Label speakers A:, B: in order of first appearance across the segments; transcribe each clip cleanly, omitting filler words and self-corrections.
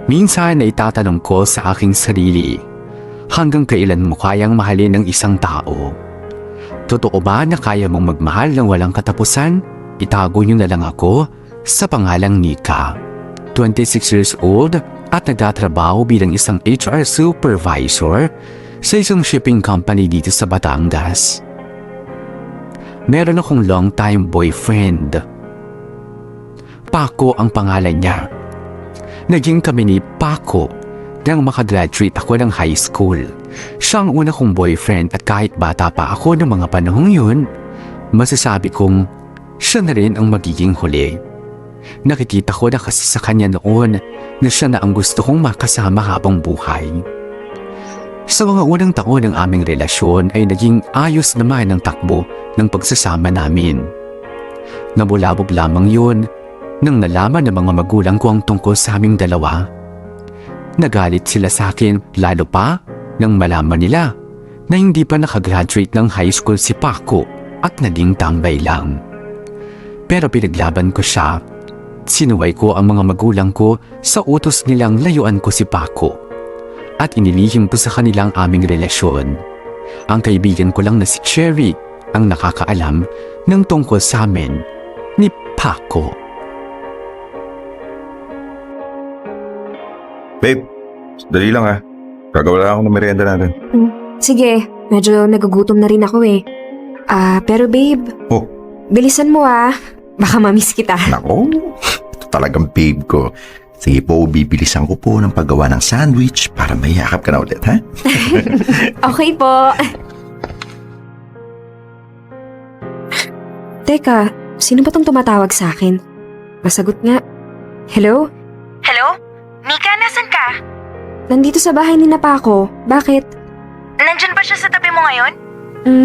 A: Minsan ay itatanong ko sa aking sarili, hanggang kailan mo kayang mahalin ng isang tao? Totoo ba na kaya mong magmahal ng walang katapusan? Itago niyo na lang ako sa pangalang Nika. 26 years old at nagtatrabaho bilang isang HR supervisor sa isang shipping company dito sa Batangas. Meron akong long-time boyfriend. Paco ang pangalan niya. Naging kami ni Paco nang makagraduate ako ng high school. Siya ang una kong boyfriend at kahit bata pa ako ng mga panahong yun, masasabi kong siya na rin ang magiging huli. Nakikita ko na kasi sa kanya noon na siya na ang gusto kong makasama habang buhay. Sa mga unang taon ng aming relasyon ay naging ayos naman ang takbo ng pagsasama namin. Nabulabog lamang yun nang nalaman ng mga magulang ko ang tungkol sa aming dalawa. Nagalit sila sa akin lalo pa nang malaman nila na hindi pa nakagraduate ng high school si Paco at naging tambay lang. Pero pinaglaban ko siya. Sinuway ko ang mga magulang ko sa utos nilang layuan ko si Paco at inilihim ko sa kanilang aming relasyon. Ang kaibigan ko lang na si Cherry ang nakakaalam ng tungkol sa amin ni Paco.
B: Babe, dali lang ha. Gagawa lang ako ng merienda natin.
C: Sige, medyo nagugutom na rin ako eh. Pero babe,
B: Oh,
C: bilisan mo baka mamiss kita.
B: nako. Ito talagang babe ko. Sige po, bibilisan ko po ng paggawa ng sandwich para mayakap ka na ulit, ha?
C: Okay po. Teka, sino ba tong tumatawag sa akin? Masagot nga. Hello?
D: Hello? Mika, nasan ka?
C: Nandito sa bahay ni Paco. Bakit?
D: Nandyan ba siya sa tabi mo ngayon?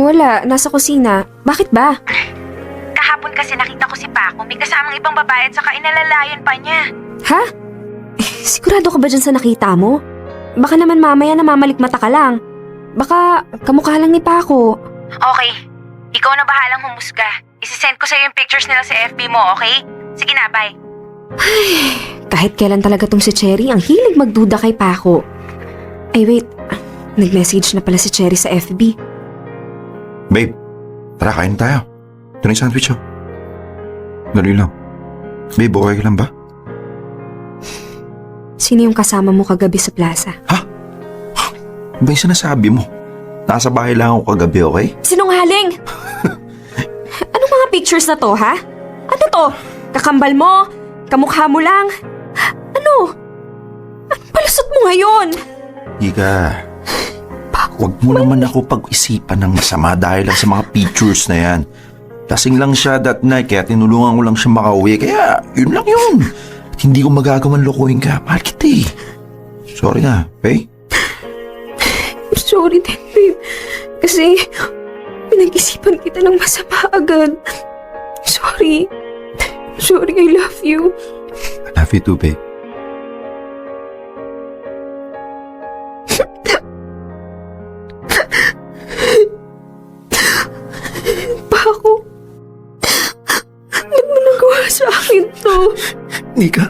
C: Wala, nasa kusina. Bakit ba?
D: Kahapon kasi nakita ko si Paco, may kasamang ibang babae at saka inalalayan pa niya.
C: Ha? Sigurado ka ba dyan sa nakita mo? Baka naman mamaya namamalikmata ka lang. Baka kamukha lang ni Paco.
D: Okay, ikaw na bahalang humusga. Isisend ko sa'yo yung pictures nila sa FB mo, okay? Sige na, bye.
C: Kahit kailan talaga tong si Cherry, ang hilig magduda kay Paco. Ay wait, nag-message na pala si Cherry sa FB.
B: Babe, tara kain tayo. Ito na yung sandwich, oh. Dali lang. Babe, okay ka lang ba?
C: Sino yung kasama mo kagabi sa plaza?
B: Ha? Ano ba yung sinasabi mo? Nasa bahay lang ako kagabi, okay?
C: Sinungaling! Anong mga pictures na to, ha? Ano to? Kakambal mo? Kamukha mo lang? Ano? Anong palusot mo ngayon?
B: Ika, huwag mo naman ako pag-isipan ng masama dahil lang sa mga pictures na yan. Lasing lang siya that night kaya tinulungan ko lang siya makauwi. Kaya yun lang yun. At hindi ko magagawan lokohin ka. Mahal kita eh. Sorry na, okay?
C: I'm sorry din, babe. Kasi pinag-isipan kita ng masama agad. Sorry. Sorry, I love you.
B: I love you too, babe.
C: Paco, ba't mo nagawa sa akin to?
B: Nika,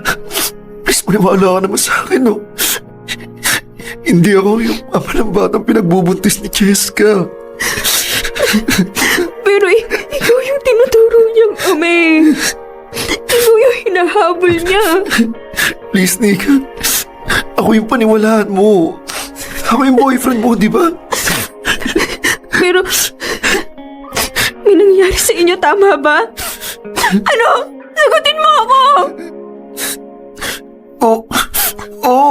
B: please maniwala ka naman sa akin, no? Hindi ako yung ama ng batang pinagbubuntis ni Cheska.
C: Pero ikaw yung tinuturo niyang ame. Ikaw yung hinahabol niya.
B: Please, Nika. Ako yung paniwalaan mo. Ako yung boyfriend mo, di ba?
C: Pero, may nangyari sa inyo, tama ba? Ano? Sagutin mo ako!
B: Oo.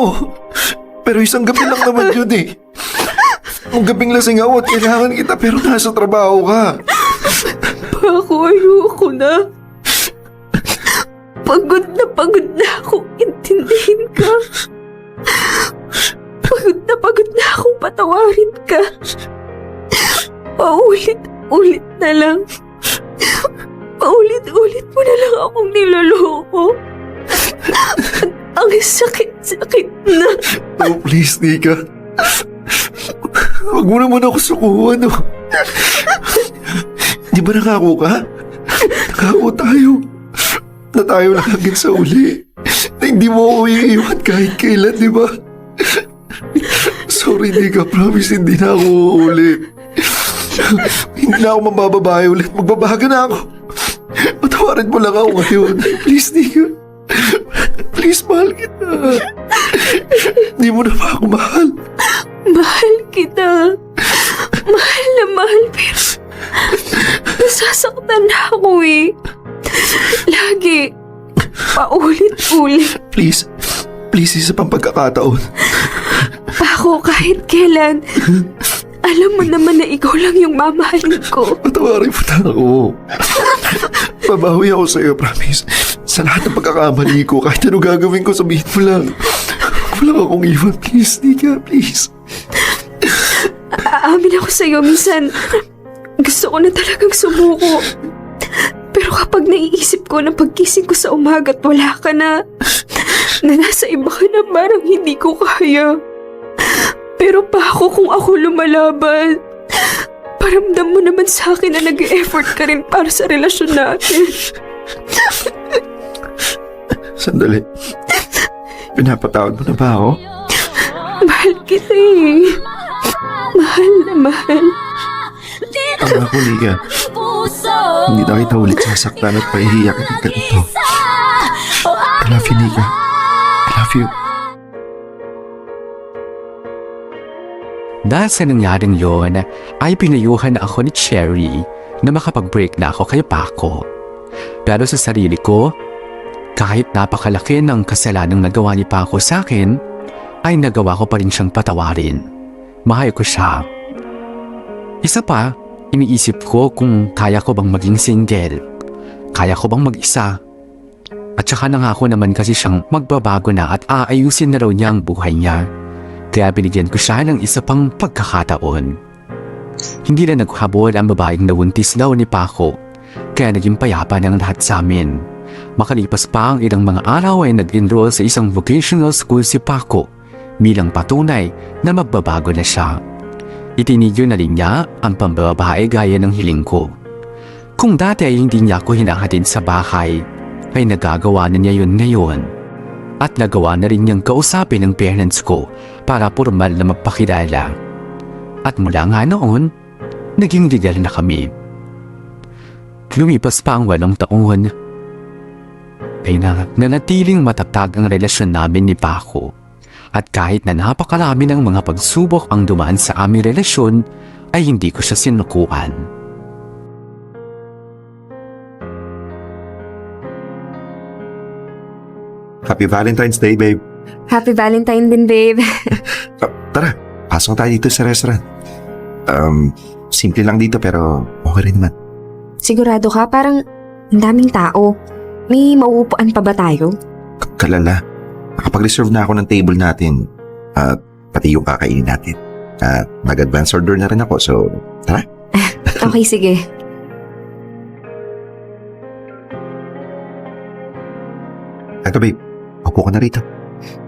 B: Pero isang gabi lang naman yun eh. Ang gabing lasing ako at kailangan kita pero nasa trabaho ka.
C: Paco, ayoko na. Pagod na ako. Intindihin ka. Pagod na akong patawarin ka. Paulit-ulit na lang. Paulit-ulit mo na lang akong niloloko. Ang sakit-sakit na.
B: Oh, please, Nika. Huwag mo naman ako sukuhan, no? Di ba nangako ka? Nangako tayo na tayo lang hanggang sa uli. na hindi mo ako iiwan kahit kailan, di ba? Sorry, Nika. Promise, hindi na ako uulit. Hindi na ako mabababae ulit. Magbabago na ako. Patawarin mo lang ako ngayon. Please, Nika. Please, mahal kita. Hindi mo na ba ako mahal?
C: Mahal kita. Mahal na mahal, pero nasasaktan na ako eh. Lagi. Paulit-ulit.
B: Please, isa pang pagkakataon.
C: Pako, kahit kailan. Alam mo naman na ikaw lang yung mamahalin ko.
B: Patawarin mo na ako. Babawi ako sa'yo, promise. Sa lahat ng pagkakamali ko, kahit ano gagawin ko, sabihin mo lang. Huwag mo lang akong iwan, please, Nika, please.
C: Aamin ako sa'yo, minsan gusto ko na talagang sumuko. Pero kapag naiisip ko na pagkising ko sa umaga't wala ka na nasa iba ka na, parang hindi ko kaya. Pero pa ako kung ako lumalaban. Paramdam mo naman sa akin na nag-e-effort ka rin para sa relasyon natin.
B: Sandali. Pinapatawad mo na ba ako?
C: Mahal kita eh. Mahal na mahal.
B: Tama ko, Nika. Hindi na kita ulit sasaktan at pahihiyak ng ganito. I love you, Nika. I love you.
A: Dahil sa nangyaring yon, ay pinayuhan na ako ni Cherry na makapag-break na ako kay Paco. Pero sa sarili ko, kahit napakalaki ng kasalanang nagawa ni Paco sa akin, ay nagawa ko pa rin siyang patawarin. Mahal ko siya. Isa pa, iniisip ko kung kaya ko bang maging single. Kaya ko bang mag-isa. At saka nangako naman kasi siyang magbabago na at aayusin na raw niya ang buhay niya. Kaya binigyan ko siya ng isa pang pagkakataon. Hindi na naghabol ang babaeng nawuntis daw ni Paco, kaya naging payapa ng lahat sa amin. Makalipas pa ang ilang mga araw ay nag-enroll sa isang vocational school si Paco bilang patunay na magbabago na siya. Itinigil na rin niya ang pambabae gaya ng hiling ko. Kung dati ay hindi niya ako hinahatid sa bahay, ay nagagawa na niya yun ngayon. At nagawa na rin niyang kausapin ng parents ko para formal na magpakilala. At mula nga noon, naging legal na kami. Lumipas pa ang 8 taon. Ay nanatiling matatag ang relasyon namin ni Paco. At kahit na napakarami ng mga pagsubok ang dumaan sa aming relasyon, ay hindi ko siya sinukuan.
B: Happy Valentine's Day, babe.
C: Happy Valentine din, babe.
B: Tara, pasok tayo dito sa restaurant. Simple lang dito pero okay rin naman.
C: Sigurado ka? Parang ang daming tao. May mauupuan pa ba tayo?
B: Kalala, nakapag-reserve na ako ng table natin at pati yung kakainin natin. At nag-advance order na rin ako, so tara.
C: Okay, sige.
B: Eto, babe. Upo ka na rito.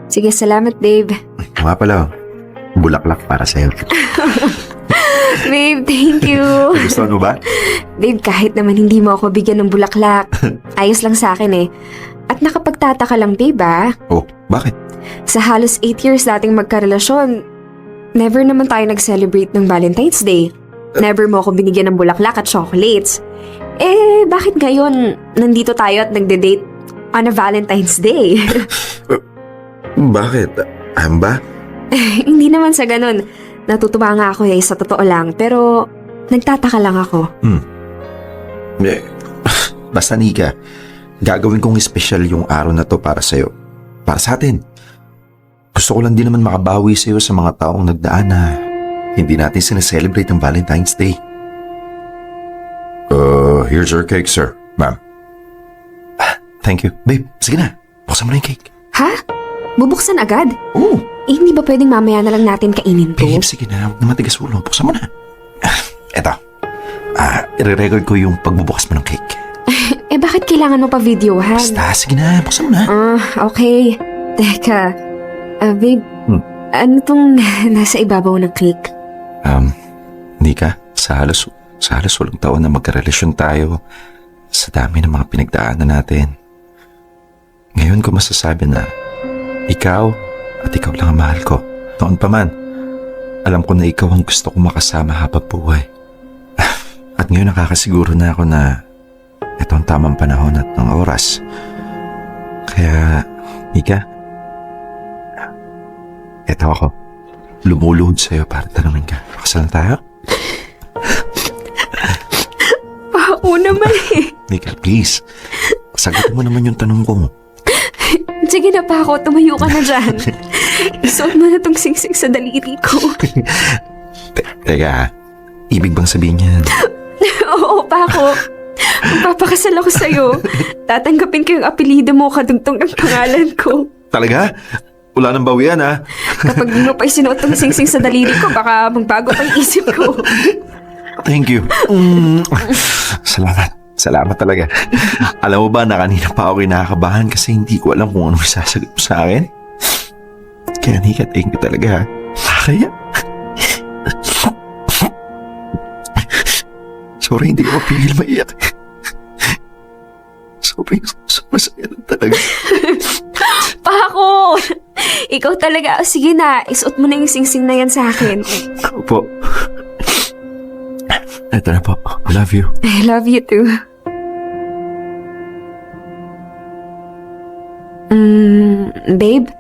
C: Sige, salamat, babe.
B: Nga pala, bulaklak para sa'yo.
C: Babe, thank you.
B: Gusto mo ba?
C: Babe, kahit naman hindi mo ako bigyan ng bulaklak, ayos lang sa akin eh. At nakapagtataka lang, babe ah.
B: Oh, bakit?
C: Sa halos 8 years nating magkarelasyon, never naman tayo nag-celebrate ng Valentine's Day. Never mo ako binigyan ng bulaklak at chocolates. Eh, bakit ngayon nandito tayo at nagde-date on a Valentine's Day?
B: Bakit? Ba?
C: Hindi naman sa ganun. Natutuwa nga ako eh, sa totoo lang. Pero, nagtataka lang ako.
B: Eh, basta, Nika, gagawin kong special yung araw na to para sa'yo. Para sa atin. Gusto ko lang din naman makabawi sa'yo sa mga taong nagdaan na hindi natin sineselebrate ang Valentine's Day. Here's your cake, sir, ma'am. Thank you. Babe, sige na. Buksan mo na yung cake.
C: Ha? Bubuksan agad?
B: Oo.
C: Eh, hindi ba pwedeng mamaya na lang natin kainin to?
B: Babe, sige na. Huwag na matigas ulo. Buksan mo na. Eto. I-record ko yung pagbubukas mo ng cake.
C: Eh, bakit kailangan mo pa videohan?
B: Basta, sige na. Buksan mo na.
C: Okay. Teka. Babe, ano tong nasa ibabaw ng cake?
B: Nika, sa halos 8 taon na magkarelasyon tayo, sa dami ng mga pinagdaanan natin, Ngayon ko masasabi na ikaw at ikaw lang ang mahal ko. Noon pa man, alam ko na ikaw ang gusto kong makasama habang buhay. At ngayon nakakasiguro na ako na ito ang tamang panahon at ng oras. Kaya, Nika, eto ako. Lumuluhod sa'yo para tanungin ka. Pakasal na tayo?
C: Pako naman eh.
B: Nika, please. Sagutin mo naman yung tanong ko.
C: Sige na, Pako. Tumayo ka na dyan. Isuot mo na tong singsing sa daliri ko.
B: Teka, ibig bang sabihin yan?
C: Oo, Pako. Magpapakasal ako sa'yo. Tatanggapin ko yung apelido mo kadugtong ng pangalan ko.
B: Talaga? Wala nang bawian, ha?
C: Kapag di mo pa isinuot tong singsing sa daliri ko, baka magbago pa yung isip ko.
B: Thank you. Salamat. Salamat talaga. Alam mo ba na kanina pa ako kinakabahan kasi hindi ko alam kung anong sasagot mo sa akin? Kaya Nika, thank you talaga. Kaya? Sorry, hindi ko mapigil maiyak. Sobrang masaya lang talaga.
C: Pako! Ikaw talaga. Sige na, isuot mo na yung singsing na yan sa akin.
B: Opo. Ito na po. I love you.
C: I love you too. Babe?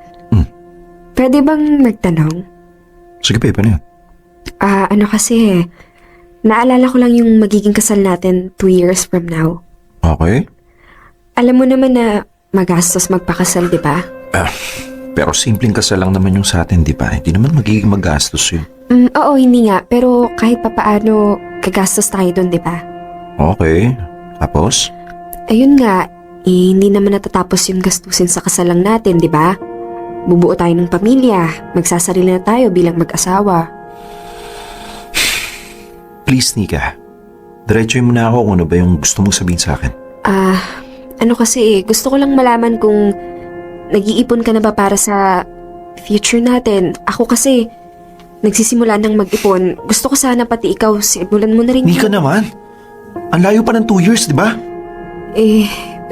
C: Pwede bang magtanong?
B: Sige, babe, ano yan?
C: Ano kasi, naalala ko lang yung magiging kasal natin 2 years from now.
B: Okay.
C: Alam mo naman na magastos magpakasal, di ba?
B: Pero simpleng kasal lang naman yung sa atin, di ba? Hindi naman magiging magastos yun.
C: Oo, hindi nga. Pero kahit papaano, gagastos tayo dun, di ba?
B: Okay. Tapos?
C: Ayun nga, hindi naman natatapos yung gastusin sa kasal lang natin, di ba? Bubuo tayo ng pamilya, magsasarili na tayo bilang mag-asawa.
B: Please, Nika. Diretsoy mo na ako kung ano ba yung gusto mong sabihin sa akin.
C: Ano kasi, gusto ko lang malaman kung nag-iipon ka na ba para sa future natin. Ako kasi, nagsisimula ng mag-ipon. Gusto ko sana pati ikaw, simulan mo na rin.
B: Nika naman. Ang layo pa ng 2 years, di ba?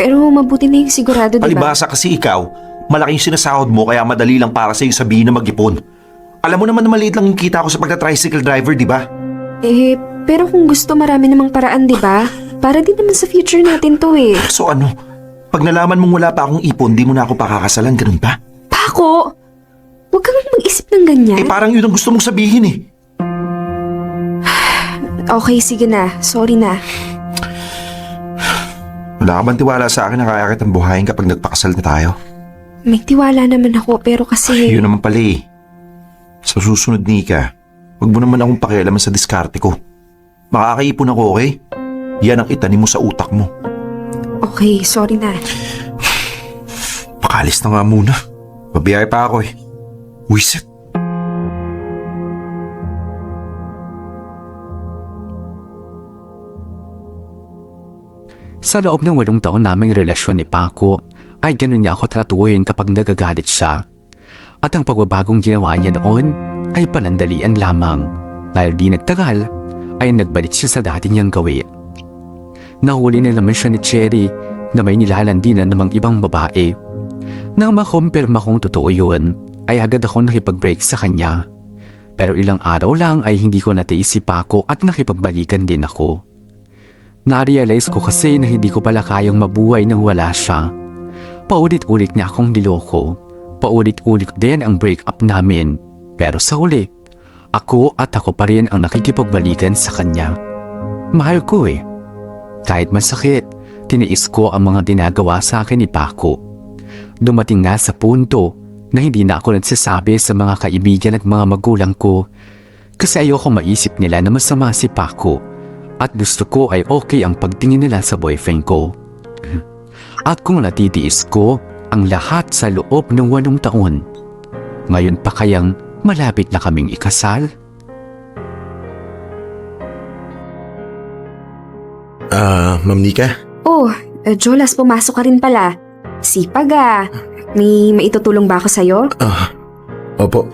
C: Pero mabuti na yung sigurado, di ba?
B: Palibasa kasi ikaw, malaking sinasahod mo kaya madali lang para sa'yo sabihin na mag-ipon. Alam mo naman na maliit lang yung kita ko sa pagka-tricycle driver, di ba?
C: Pero kung gusto, marami namang paraan, di ba? Para din naman sa future natin to eh.
B: So ano, pag nalaman mong wala pa akong ipon, di mo na ako pakakasalan, ganun ba?
C: Pako! Huwag kang mag-isip ng ganyan.
B: Parang yun ang gusto mong sabihin eh.
C: Okay, sige na. Sorry na.
B: Wala ka bang tiwala sa akin na kaya kitang buhayin kapag nagpakasal na tayo?
C: May tiwala naman ako, pero kasi...
B: Yun naman pala eh. Sa susunod, Nika, huwag mo naman akong pakialaman sa diskarte ko. Makakaipon ako, okay? Yan ang itanim mo sa utak mo.
C: Okay, sorry na.
B: Pakalis na nga muna. Babiyay pa ako eh. Wisit.
A: Sa loob ng 8 taon naming relasyon ni Paco, ay ganun niya ako tratuhin kapag nagagalit siya. At ang pagbabagong ginawa niya noon ay panandalian lamang. Dahil di nagtagal, ay nagbalik siya sa dati niyang gawi. Nahuli na naman siya ni Cherry na may nilalandi na namang ibang babae. Nang makumpirma kong totoo yun, ay agad ako nakipag-break sa kanya. Pero ilang araw lang ay hindi ko natiis si Paco at nakipagbalikan din ako. Na-realize ko kasi na hindi ko pala kayang mabuhay nang wala siya. Paulit-ulit niya akong niloko. Paulit-ulit din ang break-up namin. Pero sa huli, ako pa rin ang nakikipagbalikan sa kanya. Mahal ko eh. Kahit masakit, tiniis ko ang mga dinagawa sa akin ni Paco. Dumating nga sa punto na hindi na ako nagsasabi sa mga kaibigan at mga magulang ko kasi ayoko maisip nila na masama si Paco. At gusto ko ay okay ang pagtingin nila sa boyfriend ko. At kung natitiis ko ang lahat sa loob ng 8 taon, ngayon pa kayang malapit na kaming ikasal?
E: Ma'am Nika?
C: Oh, Jolas, pumasok ka rin pala. Sipag ah. May maitutulong ba ako sa'yo?
E: Opo.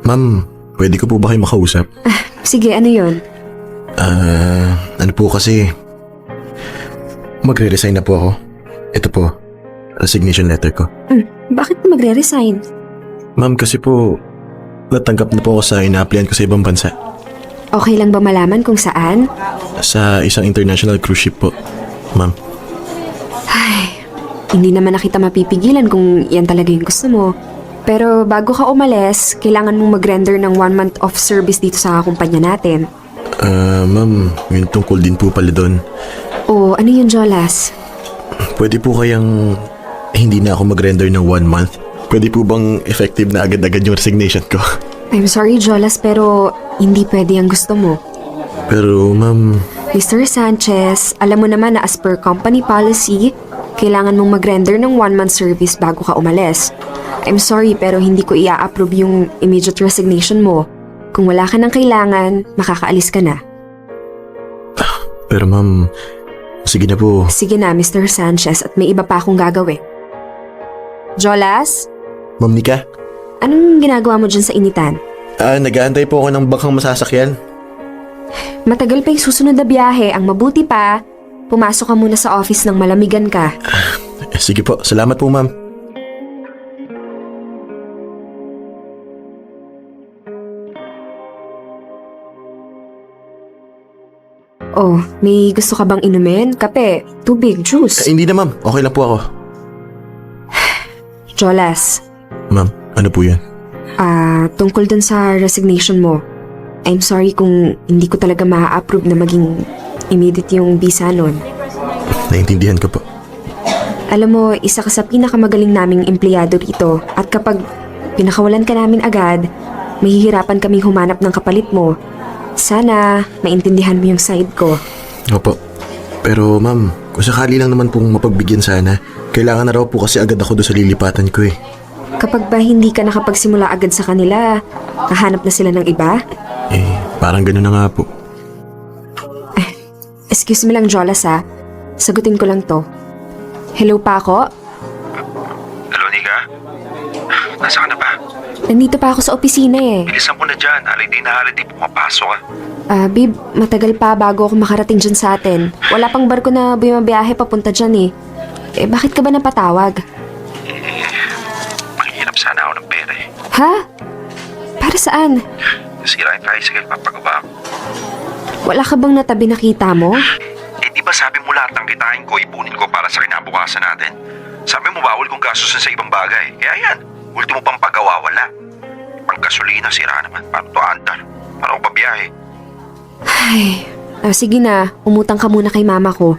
E: Ma'am, pwede ko po ba kayo makausap?
C: Sige, ano yun?
E: Ano po kasi, magre-resign na po ako. Ito po, resignation letter ko.
C: Bakit magre-resign?
E: Ma'am, kasi po, natanggap na po ako sa ina-applyan ko sa ibang bansa.
C: Okay lang ba malaman kung saan?
E: Sa isang international cruise ship po, ma'am.
C: Hindi naman na kita mapipigilan kung yan talaga yung gusto mo. Pero bago ka umalis, kailangan mong mag-render ng 1 month of service dito sa kumpanya natin.
E: Ma'am, yung tungkol din po pala doon.
C: O ano yun, Jolas?
E: Pwede po kayang hindi na ako mag-render ng 1 month? Pwede po bang effective na agad-agad yung resignation ko?
C: I'm sorry, Jolas, pero hindi pwede ang gusto mo.
E: Pero ma'am,
C: Mr. Sanchez, alam mo naman na as per company policy, kailangan mong mag-render ng 1 month service bago ka umalis. I'm sorry pero hindi ko i-approve yung immediate resignation mo. Kung wala ka ng kailangan, makakaalis ka na.
E: pero ma'am, sige na po.
C: Sige na, Mr. Sanchez, at may iba pa akong gagawin. Jolas,
E: Ma'am Nika,
C: anong ginagawa mo dyan sa initan?
E: nag-aantay po ako ng bangkang masasakyan.
C: Matagal pa yung susunod na biyahe. Ang mabuti pa, pumasok ka muna sa office ng malamigan ka.
E: Sige po, salamat po ma'am.
C: Oh, may gusto ka bang inumin? Kape, tubig, juice?
E: Hindi na ma'am, okay lang po ako.
C: Jolas,
E: Ma'am, ano po yan?
C: tungkol dun sa resignation mo. I'm sorry kung hindi ko talaga ma-approve na maging immediate yung visa nun.
E: Naintindihan ko po.
C: Alam mo, isa ka sa pinakamagaling naming empleyado rito at kapag pinakawalan ka namin agad, mahihirapan kaming humanap ng kapalit mo. Sana maintindihan mo yung side ko.
E: Opo. Pero ma'am, kung sakali lang naman pong mapagbigyan sana, kailangan na raw po kasi agad ako doon sa lilipatan ko eh.
C: Kapag ba hindi ka nakapagsimula agad sa kanila, kahanap na sila ng iba?
E: Parang gano'n na nga po.
C: Excuse me lang, Jolas ha. Sagutin ko lang to. Hello pa ako?
B: Hello, Nika? Nasa ka na ba?
C: Nandito pa ako sa opisina eh.
B: Bilisan mo na dyan. Holiday na holiday. Pumapasok ka.
C: Babe, matagal pa bago ako makarating dyan sa atin. Wala pang barko na bumabiyahe papunta dyan eh. Bakit ka ba napatawag?
B: Manghihinap sana ako ng pera eh.
C: Ha? Para saan?
B: Nasira yung tricycle, papagawa ko.
C: Wala ka bang natabi na kita mo?
B: Di ba sabi mo lahat ng kitain ko, ipunin ko para sa kinabukasan natin? Sabi mo bawal kong gastusin sa ibang bagay. Kaya yan, ultimo pang paggawa, wala. Pang gasolina, sira naman. Paano to andar? Paano ko pabiyahe?
C: Ay, sige na. Umutang ka muna kay mama ko.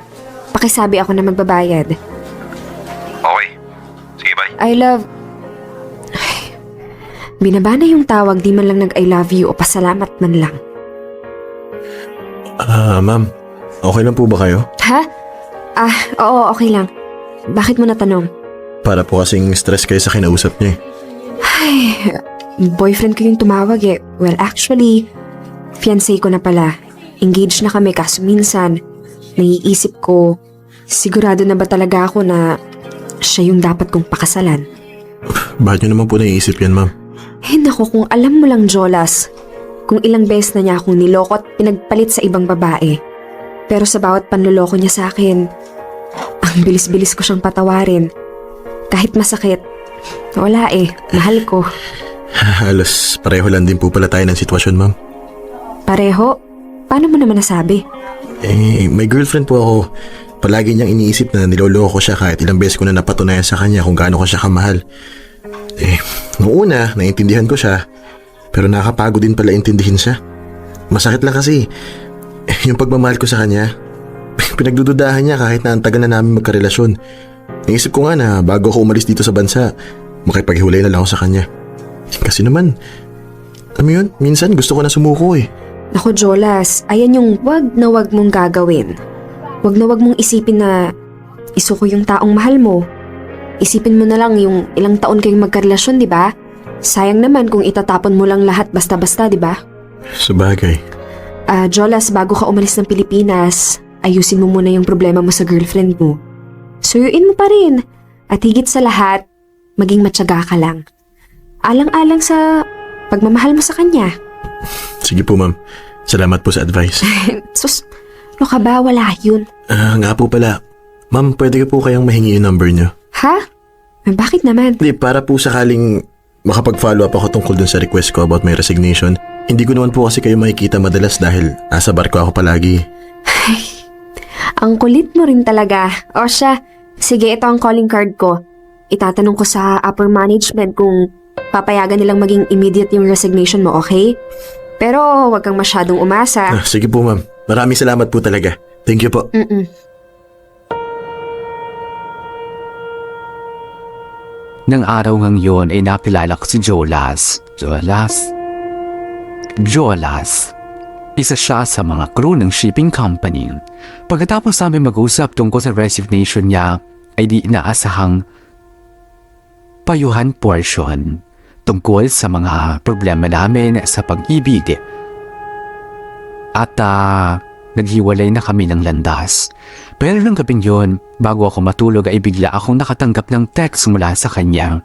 C: Pakisabi ako na magbabayad.
B: Okay. Sige, bye.
C: I love... Ay, binaba na yung tawag, di man lang nag-I love you o pasalamat man lang.
E: Ma'am, okay lang po ba kayo?
C: Ha? Oo, okay lang. Bakit mo natanong?
E: Para po kasing stress kayo sa kinausap niya eh.
C: Ay, boyfriend ko yung tumawag eh. Well, actually, fiancé ko na pala. Engaged na kami kaso minsan, naiisip ko, sigurado na ba talaga ako na siya yung dapat kong pakasalan?
E: Bakit niyo naman po naiisip yan, ma'am?
C: Naku, kung alam mo lang, Jolas, kung ilang beses na niya akong niloko at pinagpalit sa ibang babae. Pero sa bawat panloloko niya sa akin, ang bilis-bilis ko siyang patawarin. Kahit masakit, wala eh, mahal ko.
E: Halos pareho lang din po pala tayo ng sitwasyon, ma'am.
C: Pareho? Paano mo naman nasabi?
E: May girlfriend po ako. Palagi niyang iniisip na niloloko ko siya kahit ilang beses ko na napatunayan sa kanya kung gaano ko siya kamahal. Noong una, naiintindihan ko siya. Pero nakakapagod din pala intindihin siya. Masakit lang kasi. Yung pagmamahal ko sa kanya, pinagdududahan niya kahit na ang tagal na namin magkarelasyon. Naisip ko nga na bago ako umalis dito sa bansa, makipaghiwalay na lang ako sa kanya. Kasi naman, alam mo yun, minsan gusto ko na sumuko eh.
C: Naku, Jolas, ayan yung wag na wag mong gagawin. Wag na wag mong isipin na isuko yung taong mahal mo. Isipin mo na lang yung ilang taon kayong magkarelasyon, di ba? Sayang naman kung itatapon mo lang lahat basta-basta, di ba?
E: Sabagay.
C: Jolas, bago ka umalis ng Pilipinas, ayusin mo muna yung problema mo sa girlfriend mo. Suyuin mo pa rin. At higit sa lahat, maging matyaga ka lang. Alang-alang sa pagmamahal mo sa kanya.
E: Sige po, ma'am. Salamat po sa advice.
C: Sus, ano ka ba? Wala yun.
E: Nga po pala. Ma'am, pwede ko po kayang mahingi yung number niyo.
C: Ha? Bakit naman?
E: Hindi, para po sakaling makapag-follow up ako tungkol dun sa request ko about my resignation. Hindi ko naman po kasi kayo makikita madalas dahil nasa barko ako palagi.
C: Ang kulit mo rin talaga. O siya, sige, ito ang calling card ko. Itatanong ko sa upper management kung papayagan nilang maging immediate yung resignation mo, okay? Pero huwag kang masyadong umasa.
E: Sige po ma'am. Maraming salamat po talaga. Thank you po.
A: Nang araw ngang yun ay nakilala ko si Jolas. Isa siya sa mga crew ng shipping company. Pagkatapos namin mag-usap tungkol sa resignation niya, ay di inaasahang payuhan portion tungkol sa mga problema namin sa pag-ibig. At naghiwalay na kami ng landas. Pero nung gabing yun, bago ako matulog ay bigla akong nakatanggap ng text mula sa kanya.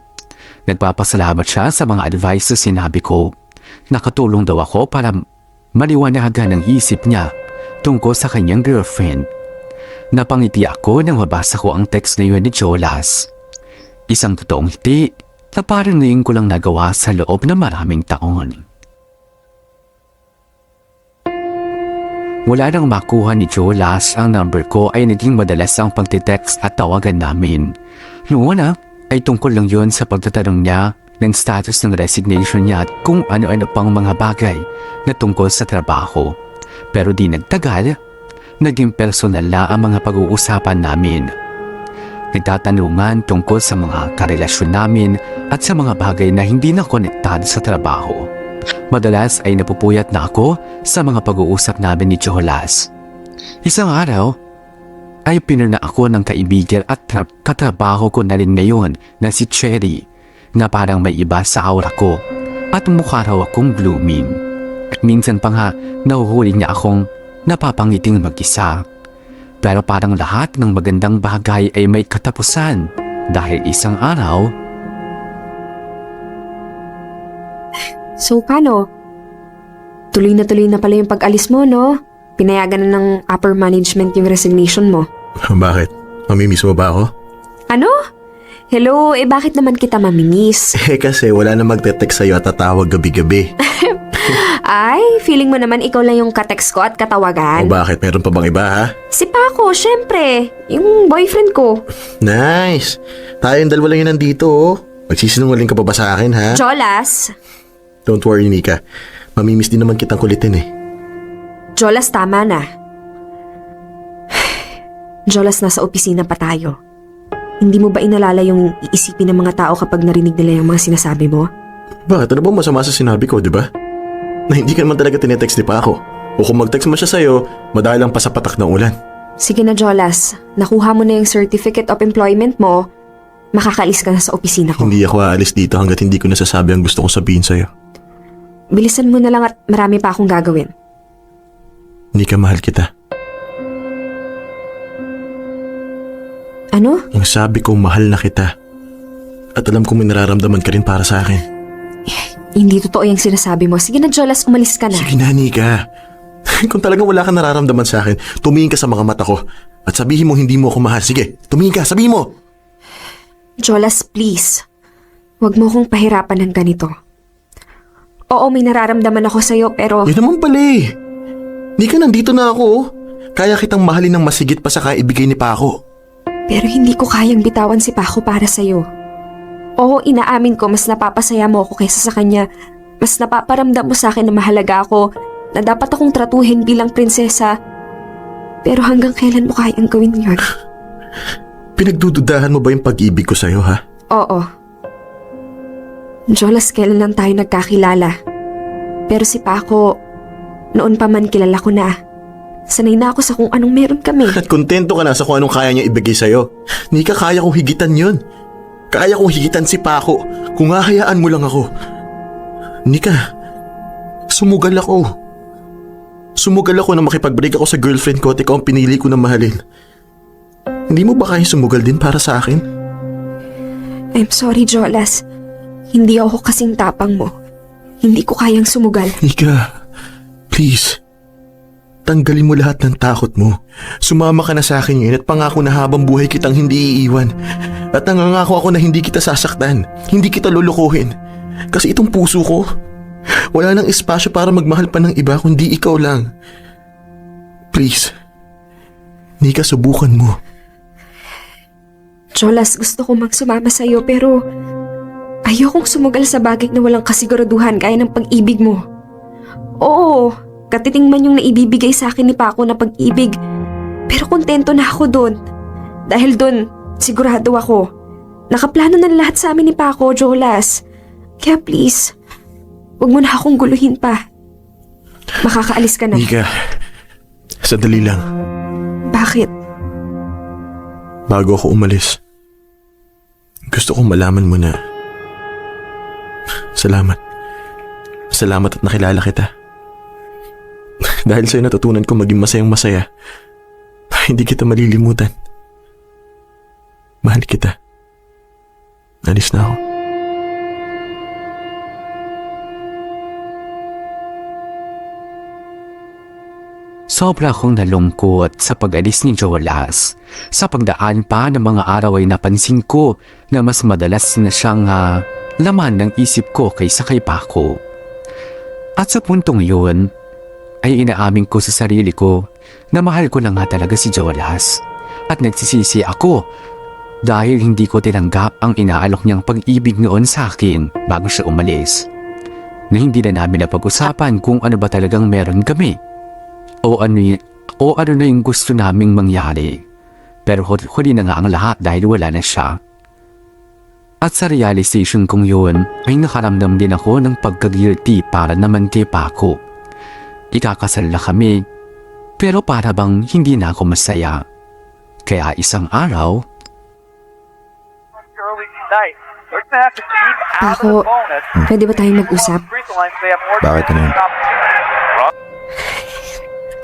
A: Nagpapasalamat siya sa mga advice na sinabi ko. Nakatulong daw ako para maliwanagan ang isip niya tungkol sa kanyang girlfriend. Napangiti ako nang mabasa ko ang text na yun ni Jolas. Isang totoong ngiti na parang ngayon ko lang nagawa sa loob ng maraming taon. Wala nang makuha ni Jolas ang number ko ay naging madalas ang pagtitext at tawagan namin. Noong una ay tungkol lang yon sa pagtatanong niya ng status ng resignation niya at kung ano-ano pang mga bagay na tungkol sa trabaho. Pero di nagtagal, naging personal na ang mga pag-uusapan namin. Nagtatanungan tungkol sa mga karelasyon namin at sa mga bagay na hindi na konektado sa trabaho. Madalas ay napupuyat na ako sa mga pag-uusap namin ni Jolas. Isang araw ay pinuna ako ng kaibigan at katrabaho ko na rin ngayon na si Cherry na parang may iba sa aura ko at mukha raw akong blooming. Minsan pa nga nahuhuli niya akong napapangiting mag-isa. Pero parang lahat ng magandang bagay ay may katapusan dahil isang araw.
C: So, paano? Tuloy na pala yung pag-alis mo, no? Pinayagan na ng upper management yung resignation mo.
E: Bakit? Mamimiss mo ba ako?
C: Ano? Hello, bakit naman kita mamimiss?
E: Kasi wala na magte-text sa'yo at tatawag gabi-gabi.
C: Ay, feeling mo naman ikaw lang yung katext ko at katawagan.
E: O bakit? Meron pa bang iba ha?
C: Si Paco, syempre. Yung boyfriend ko.
E: Nice! Tayong dalawa lang yun nandito oh. Magsisinungaling ka pa ba sa akin ha?
C: Jolas.
E: Don't worry Nika. Mamimiss din naman kitang kulitin eh.
C: Jolas, tama na. Jolas, nasa opisina pa tayo. Hindi mo ba inalala yung iisipin ng mga tao kapag narinig nila yung mga sinasabi mo?
E: Bakit? Ano bang masama sa sinabi ko, di ba? Na hindi ka naman talaga tinetext ni Paco. O kung mag-text mo siya sa'yo, madalang pa sa patak ng ulan.
C: Sige na, Jolas. Nakuha mo na yung certificate of employment mo. Makakalis ka na sa opisina ko.
E: Hindi ako aalis dito hanggat hindi ko nasasabi ang gusto kong sabihin sa'yo.
C: Bilisan mo na lang at marami pa akong gagawin.
E: Nika, mahal kita.
C: Ano?
E: Ang sabi ko, mahal na kita. At alam kong may nararamdaman ka rin para sa akin.
C: Hindi totoo yung sinasabi mo. Sige na, Jolas, umalis ka na.
E: Sige na, Nika. Kung talagang wala ka nararamdaman sa akin, tumingin ka sa mga mata ko at sabihin mo hindi mo ako mahal. Sige, tumingin ka, sabihin mo.
C: Jolas, please. Huwag mo akong pahirapan ng ganito. Oo, may nararamdaman ako sa'yo pero...
E: Yun naman pala eh. Nika, nandito na ako. Kaya kitang mahalin ng masigit pa sa kaibigay ni Paco.
C: Pero hindi ko kayang bitawan si Paco para sa'yo. Oo, inaamin ko mas napapasaya mo ako kaysa sa kanya. Mas napaparamdam mo sa akin na mahalaga ako, na dapat akong tratuhin bilang prinsesa. Pero hanggang kailan mo kayang gawin yun?
E: Pinagdududahan mo ba yung pag-ibig ko sa'yo, ha?
C: Oo. Jolas, kailan lang tayo nagkakilala. Pero si Paco, noon pa man kilala ko na. Sanay na ako sa kung anong meron kami.
E: At kontento ka na sa kung anong kaya niya ibigay sa'yo. Nika, kaya kong higitan yun. Kaya kong higitan si Paco kung hahayaan mo lang ako. Nika, sumugal ako. Sumugal ako na makipag-break ako sa girlfriend ko at ikaw ang pinili ko na mahalin. Hindi mo ba kaya sumugal din para sa akin?
C: I'm sorry, Jolas. Hindi ako kasing tapang mo. Hindi ko kayang sumugal.
E: Nika, please. Tanggalin mo lahat ng takot mo. Sumama ka na sa akin ngayon at pangako na habang buhay kitang hindi iiwan. At nangangako ako na hindi kita sasaktan, hindi kita lulukuhin. Kasi itong puso ko, wala nang espasyo para magmahal pa ng iba kundi ikaw lang. Please, Nika, subukan mo.
C: Jolas, gusto ko sumama sa'yo pero ayokong sumugal sa bagay na walang kasiguraduhan gaya ng pag-ibig mo. Oo, katiting man yung naibibigay sa akin ni Paco na pag-ibig. Pero kontento na ako doon. Dahil doon, sigurado ako. Nakaplano na lahat sa amin ni Paco, Jolas. Kaya please, huwag mo na akong guluhin pa. Makakaalis ka na.
E: Nika, sandali lang.
C: Bakit?
E: Bago ako umalis, gusto kong malaman mo na salamat. Salamat at nakilala kita. Dahil sa'yo natutunan ko maging masayang masaya. Hindi kita malilimutan. Mahal kita. Alis na ako.
A: Sobra akong nalungkot sa pag-alis ni Jolas. Sa pagdaan pa ng mga araw ay napansin ko na mas madalas na siyang laman ng isip ko kaysa kay Paco. At sa puntong yun, ay inaamin ko sa sarili ko na mahal ko na nga talaga si Jolas. At nagsisisi ako dahil hindi ko tinanggap ang inaalok niyang pag-ibig noon sa akin bago siya umalis. Na hindi na namin napag-usapan kung ano ba talagang meron kami. O ano na yung gusto naming mangyari. Pero huli na nga ang lahat dahil wala na siya. At sa realization kong yun ay nakaramdam din ako ng pagka-guilty para naman kay Paco. Ikakasal na kami pero para bang hindi na ako masaya. Kaya isang araw,
C: Paco, pwede ba tayong mag-usap?
B: Bakit ano yun?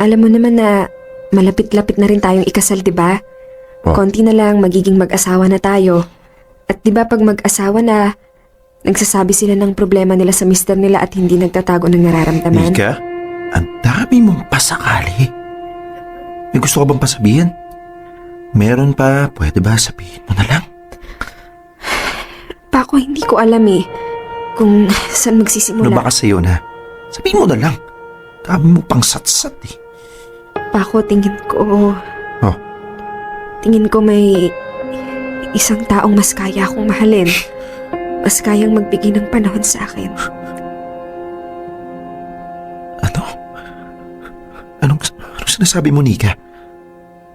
C: Alam mo naman na malapit-lapit na rin tayong ikasal, di ba?
B: Oh.
C: Konti na lang magiging mag-asawa na tayo. At di ba pag mag-asawa na, nagsasabi sila ng problema nila sa mister nila at hindi nagtatago ng nararamdaman?
B: Nika, ang dami mong pasakali. May gusto ka bang pasabihin? Meron pa, pwede ba sabihin mo na lang?
C: Paco, hindi ko alam eh kung saan magsisimula.
B: Ano ba kasi yun ha? Sabihin mo na lang. Dami mo pang satsat eh.
C: Paco, tingin ko...
B: Oh.
C: Tingin ko may isang taong mas kaya akong mahalin. Mas kayang magbigay ng panahon sa akin.
B: Ano? Anong sinasabi mo, Nika?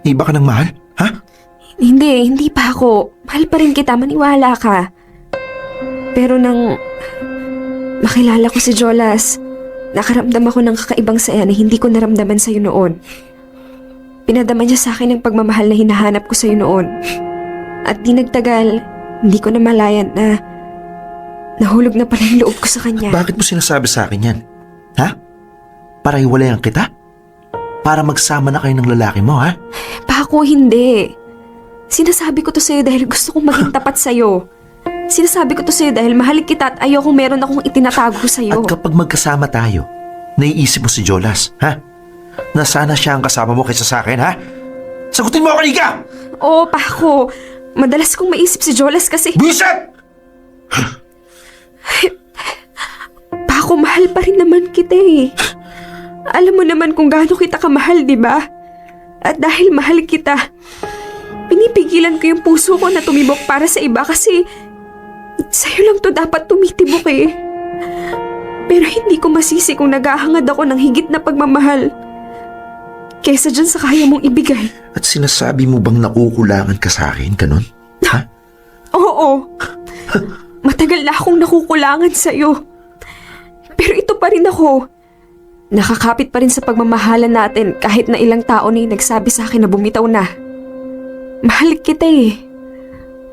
B: Iba ka ng mahal? Ha?
C: Hindi pa ako. Mahal pa rin kita, maniwala ka. Pero nang makilala ko si Jolas, nakaramdam ako ng kakaibang saya na hindi ko naramdaman sa'yo noon. Pinadama niya sa akin ang pagmamahal na hinahanap ko sa'yo noon. At di nagtagal, hindi ko na malayan na nahulog na pala yung loob ko sa kanya.
B: Bakit mo sinasabi sa akin yan? Ha? Para hiwalayan kita? Para magsama na kayo ng lalaki mo, ha?
C: Paco, hindi. Sinasabi ko to sa'yo dahil gusto kong maging tapat sa'yo. Sinasabi ko to sa'yo dahil mahal kita at ayokong meron akong itinatago sa'yo.
B: At kapag magkasama tayo, naiisip mo si Jolas, ha? Na sana siya ang kasama mo kaysa sa akin, ha? Sagutin mo ako, Nika!
C: Oo, Paco. Madalas kong maisip si Jolas kasi...
B: Buisit!
C: Paco, mahal pa rin naman kita eh. Alam mo naman kung gaano kita kamahal, di ba? At dahil mahal kita, pinipigilan ko yung puso ko na tumibok para sa iba kasi sa'yo lang to dapat tumitibok eh. Pero hindi ko masisi kung naghahangad ako ng higit na pagmamahal kesa dyan sa kaya mong ibigay.
B: At sinasabi mo bang nakukulangan ka sa akin, ganon? Ha?
C: Oo. Matagal na akong nakukulangan sa'yo. Pero ito pa rin ako. Nakakapit pa rin sa pagmamahalan natin kahit na ilang tao na yung nagsabi sa akin na bumitaw na. Mahal kita eh.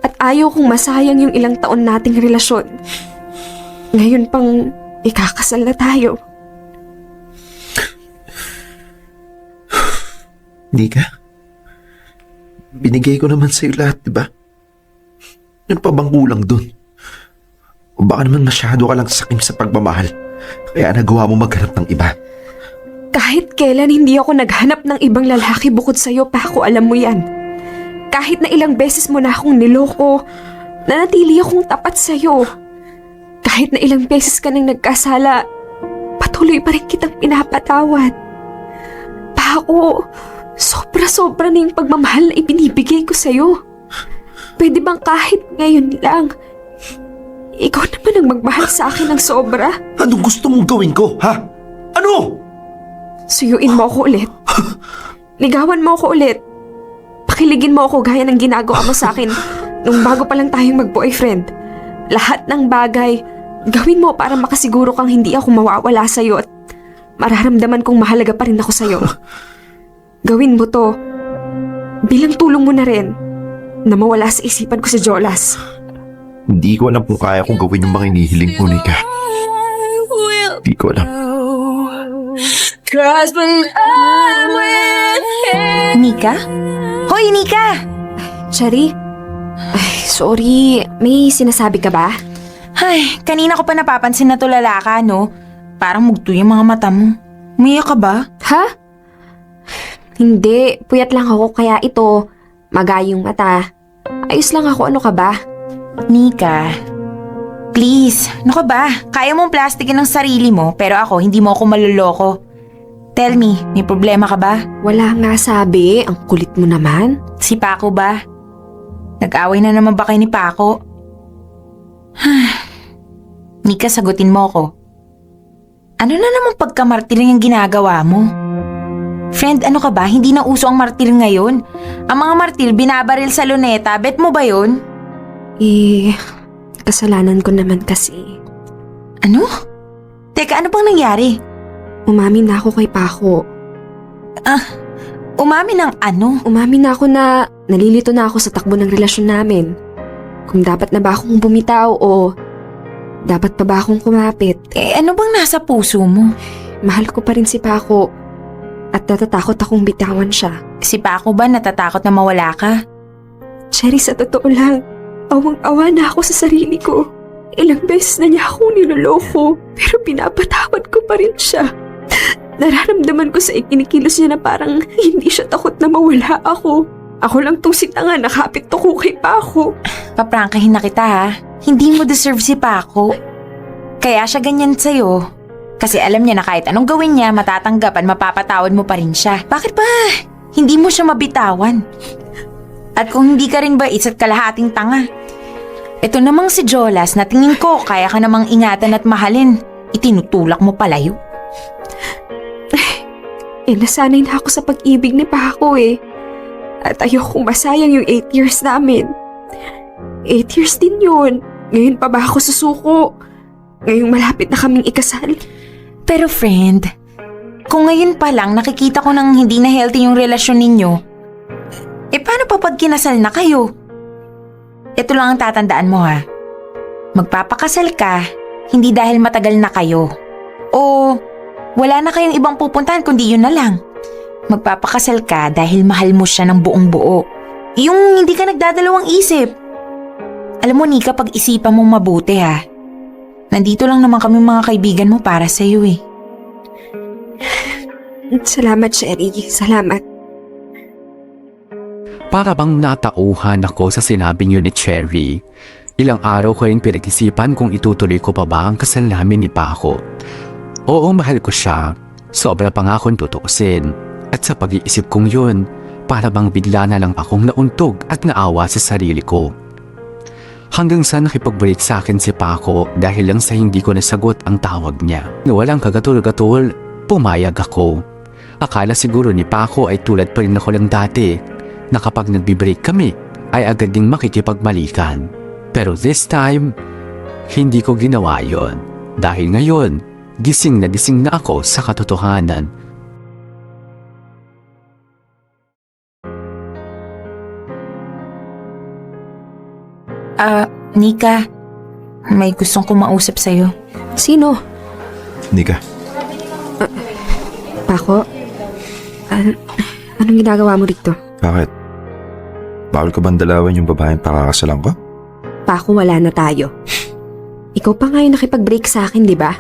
C: At ayaw kong masayang yung ilang taon nating relasyon. Ngayon pang ikakasal na tayo.
B: Nika, binigay ko naman sa'yo lahat, di ba? Ano pa bang kulang dun? O baka naman masyado ka lang sakim sa pagmamahal, kaya nagawa mo maghanap ng iba.
C: Kahit kailan hindi ako naghanap ng ibang lalaki bukod sa'yo, Paco, alam mo yan. Kahit na ilang beses mo na akong niloko, nanatili akong tapat sa'yo. Kahit na ilang beses ka nang nagkasala, patuloy pa rin kitang pinapatawad. Paco, sobra-sobra na yung pagmamahal na ibinibigay ko sa'yo. Pwede bang kahit ngayon lang, ikaw naman ang magmahal sa akin ng sobra?
B: Anong gusto mong gawin ko, ha? Ano?
C: Suyuin mo ako ulit. Ligawan mo ako ulit. Pakiligin mo ako gaya ng ginagawa mo sa akin nung bago pa lang tayong mag-boyfriend. Lahat ng bagay, gawin mo para makasiguro kang hindi ako mawawala sa'yo at mararamdaman kong mahalaga pa rin ako sa'yo. Gawin mo to bilang tulong mo na rin na mawala sa isipan ko si Jolas.
B: Hindi ko alam kung kaya kong gawin yung mga hinihiling mo, Nika. Hindi ko alam.
D: Nika? Hoy, Nika!
C: Cherry? Ay, sorry. May sinasabi ka ba?
D: Ay, kanina ko pa napapansin na tulala ka, no? Parang mugto yung mga mata mo. Umiyak ka ba?
C: Ha? Hindi. Puyat lang ako kaya ito. Magayong mata. Ayos lang ako. Ano ka ba?
D: Nika, please, ano ka ba? Kaya mong plastikin ang sarili mo, pero ako, hindi mo ako maluloko. Tell me, may problema ka ba?
C: Wala nga sabi. Ang kulit mo naman.
D: Si Paco ba? Nag-away na naman ba kayo ni Paco? Nika, sagutin mo ako. Ano na naman pagkamartiring ang ginagawa mo? Friend, ano ka ba? Hindi na uso ang martir ngayon. Ang mga martir binabaril sa luneta. Bet mo ba yun?
C: Kasalanan ko naman kasi.
D: Ano? Teka, ano bang nangyari?
C: Umamin na ako kay Paco.
D: Umamin ng ano?
C: Umamin na ako na nalilito na ako sa takbo ng relasyon namin. Kung dapat na ba akong bumitaw o dapat pa ba akong kumapit.
D: Ano bang nasa puso mo?
C: Mahal ko pa rin si Paco at natatakot akong bitawan siya.
D: Si Paco ba natatakot na mawala ka?
C: Cherry, sa totoo lang, awang-awa na ako sa sarili ko. Ilang beses na niya akong niloloko, pero pinapatawad ko pa rin siya. Nararamdaman ko sa ikinikilos niya na parang hindi siya takot na mawala ako. Ako lang tong sitanga nakapit ko kay Paco.
D: Paprangkahin na kita ha. Hindi mo deserve si Paco. Kaya siya ganyan sa'yo. Kasi alam niya na kahit anong gawin niya, matatanggap at mapapatawad mo pa rin siya. Bakit ba hindi mo siya mabitawan? At kung hindi ka rin ba isa't kalahating tanga? Ito namang si Jolas na tingin ko kaya ka namang ingatan at mahalin. Itinutulak mo palayo.
C: Nasanay na ako sa pag-ibig ni Paco eh. At ayokong masayang yung 8 years namin. 8 years din yun. Ngayon pa ba ako susuko? Ngayong malapit na kaming ikasal.
D: Pero friend, kung ngayon pa lang nakikita ko nang hindi na healthy yung relasyon ninyo, paano pa pag kinasal na kayo? Ito lang ang tatandaan mo ha. Magpapakasal ka, hindi dahil matagal na kayo. O wala na kayong ibang pupuntahan kundi yun na lang. Magpapakasal ka dahil mahal mo siya ng buong buo. Yung hindi ka nagdadalawang isip. Alam mo Nika, pag-isipan mong mabuti ha. Nandito lang naman kami mga kaibigan mo para sa'yo eh.
C: Salamat, Cherry. Salamat.
A: Para bang natauhan ako sa sinabi niyo ni Cherry. Ilang araw ko rin pinag-isipan kung itutuloy ko pa ba ang kasal namin ni Paco. Oo, mahal ko siya. Sobra pa nga akong tutuusin. At sa pag-iisip kong yun, para bang bigla na lang akong nauntog at naawa sa sarili ko. Hanggang sa nakipagbalik sa akin si Paco dahil lang sa hindi ko nasagot ang tawag niya. Na walang kagatul-gatul, pumayag ako. Akala siguro ni Paco ay tulad pa rin ako lang dati, na kapag nagbi-break kami ay agad ding makikipagmalikan. Pero this time, hindi ko ginawa yon. Dahil ngayon, gising na ako sa katotohanan.
D: Nika, may gustong kumausap sa'yo.
C: Sino?
B: Nika,
C: Paco? Anong ginagawa mo dito?
B: bakit? Bawal ka bang dalawan yung babaeng pakakasalan ko?
C: Paco, wala na tayo. Ikaw pa nga yung nakipag-break sa akin, di ba?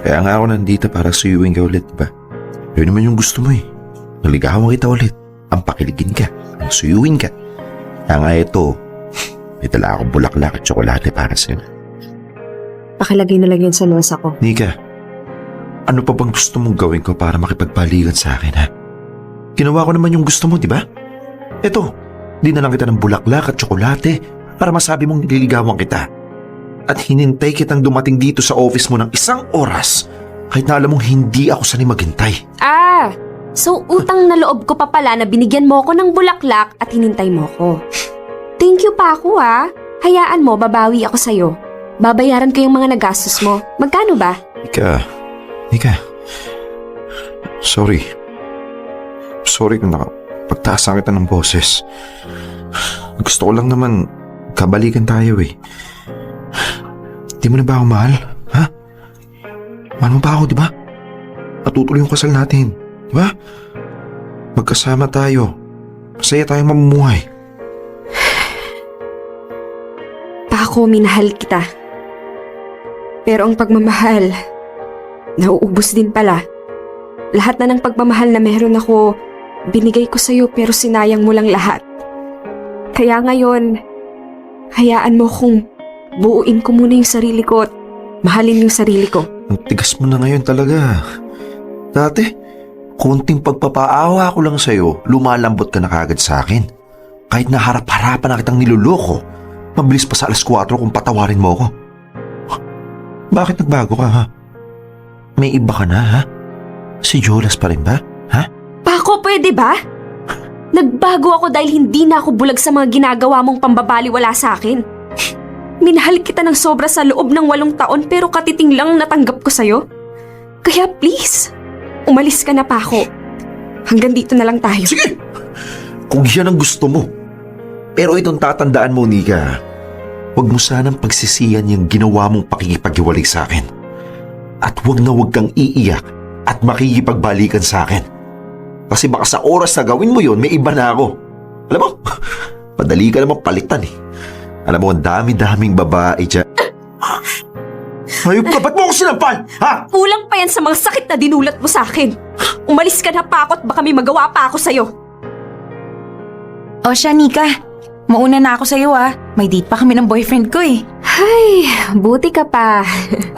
B: Kaya nga ako nandito para suyuin ka ulit, diba? Yun naman yung gusto mo eh. Naligawan kita ulit. Ang pakiligin ka. Ang suyuin ka. Kaya nga ito, may dala akong bulaklak at tsokolate para sa'yo.
C: Pakilagay na lang yun sa losa ko.
B: Nika, ano pa bang gusto mong gawin ko para makipagbalikan sa akin, ha? Ginawa ko naman yung gusto mo, di ba? Eto, di na lang kita ng bulaklak at tsokolate para masabi mong nililigawan kita. At hinintay kitang dumating dito sa office mo ng 1 oras kahit na alam mong hindi ako sanay maghintay.
C: Ah! So utang na loob ko pa pala na binigyan mo ko ng bulaklak at hinintay mo ko. Thank you pa ako ah. Hayaan mo, babawi ako sa'yo. Babayaran ko yung mga nagastos mo. Magkano ba?
B: Nika. Sorry. Sorry kung nakapagtaasan kita ng boses. Gusto ko lang naman kabalikan tayo eh. Di mo na ba ako mahal? Ha? Mahal mo ba ako, di ba? Natutuloy yung kasal natin. Di ba? Magkasama tayo. Masaya tayong mamumuhay.
C: Pako, minahal kita. Pero ang pagmamahal, nauubos din pala. Lahat na ng pagmamahal na meron ako, binigay ko sa'yo pero sinayang mo lang lahat. Kaya ngayon, hayaan mo kung buuin ko muna yung sarili ko at mahalin yung sarili ko.
B: Ang tigas mo na ngayon talaga. Dati, konting pagpapaawa ko lang sa'yo, lumalambot ka na kagad sa akin. Kahit na harap-harapan na kitang niloloko, mabilis pa sa 4:00 kung patawarin mo ako. Bakit nagbago ka, ha? May iba ka na, ha? Si Jolas pa rin ba, ha?
C: Pako, pwede ba? Nagbago ako dahil hindi na ako bulag sa mga ginagawa mong pambabaliwala sa akin. Minahal kita ng sobra sa loob ng 8 taon pero katiting lang natanggap ko sa'yo. Kaya please, umalis ka na, Pako. Hanggang dito na lang tayo.
B: Sige! Kung yan ang gusto mo. Pero itong tatandaan mo, Nika. Huwag mo sanang pagsisiyan yung ginawa mong pakikipaghiwalay sa akin. At huwag kang iiyak at makikipagbalikan sa akin. Kasi baka sa oras na gawin mo yon, may iba na ako. Alam mo, madali ka naman palitan eh. Alam mo, ang dami-daming babae dyan. Hayop ka, ba't mo ako sinampal? Ha?
C: Kulang pa yan sa mga sakit na dinulat mo sa akin. Umalis ka na, Pako, at baka may magawa pa ako sa'yo.
D: O siya, Nika. Mauna na ako sa'yo ah. May date pa kami ng boyfriend ko eh.
C: Ay, buti ka pa.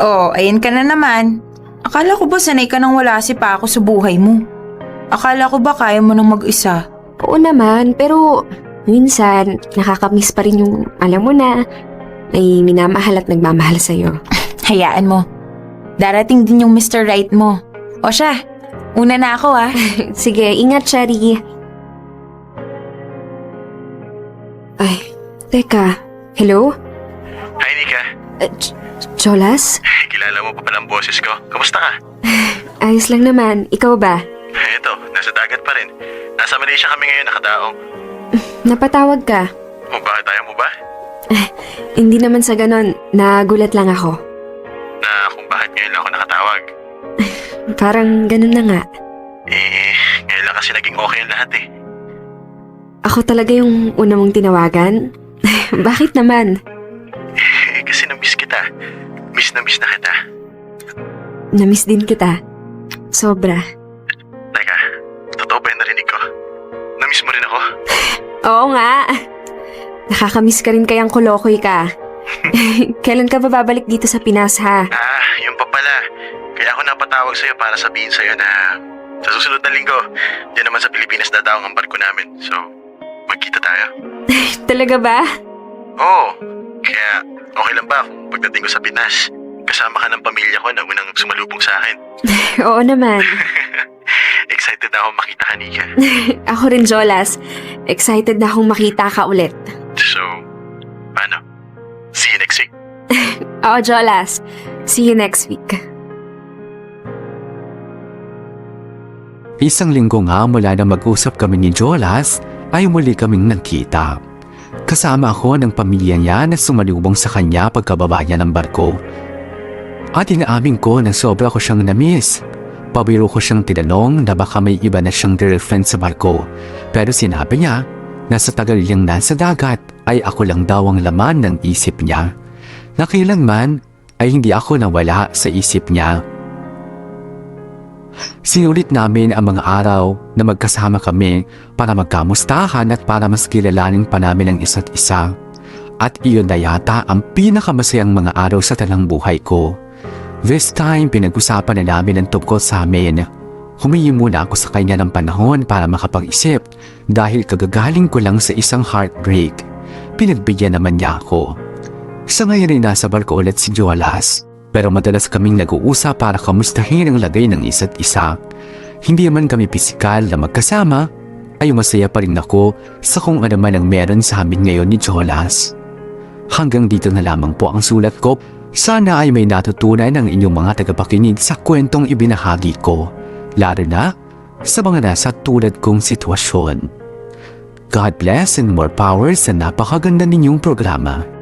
D: Oh, ayun ka na naman. Akala ko ba sanay ka nang wala si Paco sa buhay mo? Akala ko ba kaya mo nang mag-isa?
C: Oo naman, pero minsan nakakamiss pa rin yung alam mo na may minamahal at nagmamahal sa'yo.
D: Hayaan mo. Darating din yung Mr. Right mo. O siya, una na ako ah.
C: Sige, ingat, Shari. Ay, teka. Hello?
F: Hi, Nika.
C: Jolas?
F: Kilala mo pa palang boses ko. Kamusta ka?
C: Ayos lang naman. Ikaw ba?
F: Eto, nasa dagat pa rin. Nasa Malaysia kami ngayon nakadaong.
C: Napatawag ka?
F: O bakit ayaw mo ba?
C: Hindi naman sa ganon. Nagulat lang ako.
F: Na kung bakit ngayon lang ako nakatawag.
C: Parang ganun na nga.
F: Ngayon lang kasi naging okay ang lahat eh.
C: Ako talaga yung una mong tinawagan? Bakit naman?
F: Kasi na-miss kita. Miss na kita.
C: Namiss din kita. Sobra.
F: Teka, totoo ba yung narinig ko? Na-miss mo rin ako?
C: Oo nga. Nakakamiss ka rin kayang kulokoy ka. Kailan ka ba babalik dito sa Pinas, ha?
F: Yun pa pala. Kaya ako napatawag sa'yo para sabihin sa'yo na sa susunod na linggo, diyan naman sa Pilipinas dadaong ang barko namin. So, magkita tayo.
C: Talaga ba?
F: Oo. Kaya okay lang ba kung pagdating ko sa Pinas, kasama ka ng pamilya ko na unang sumalubong sa akin?
C: Oo naman.
F: Excited na ako makita ka, Nika.
C: Ako rin, Jolas. Excited na akong makita ka ulit.
F: So, paano? See you next week.
C: Oo, Jolas. See you next week.
A: Isang linggo nga mula na mag-usap kami ni Jolas ay muli kaming nagkita. Kasama ako ng pamilya niya na sumalubong sa kanya pagkababa niya ng barko. At inaamin ko na sobra ko siyang na-miss. Pabiro ko siyang tinanong na baka may iba na siyang girlfriend sa barko. Pero sinabi niya na sa tagal niyang nasa dagat ay ako lang daw ang laman ng isip niya. Na kailanman ay hindi ako nawala sa isip niya. Sinulit namin ang mga araw na magkasama kami para magkamustahan at para mas kilalanin pa namin ang isa't isa. At iyon na yata ang pinakamasayang mga araw sa talang buhay ko. This time, pinag-usapan na namin ang tungkol sa amin. Humingi muna ako sa kanya ng panahon para makapag-isip dahil kagagaling ko lang sa isang heartbreak. Pinagbigyan naman niya ako. Sa ngayon ay nasa barko ulit si Jolas. Pero madalas kaming nag-uusap para kamustahin ang lagay ng isa't isa. Hindi man kami pisikal na magkasama, ay masaya pa rin ako sa kung ano man ang meron sa amin ngayon ni Jolas. Hanggang dito na lamang po ang sulat ko. Sana ay may natutunan ang inyong mga tagapakinig sa kwentong ibinahagi ko, lalo na sa mga nasa tulad kong sitwasyon. God bless and more power sa napakaganda ninyong programa.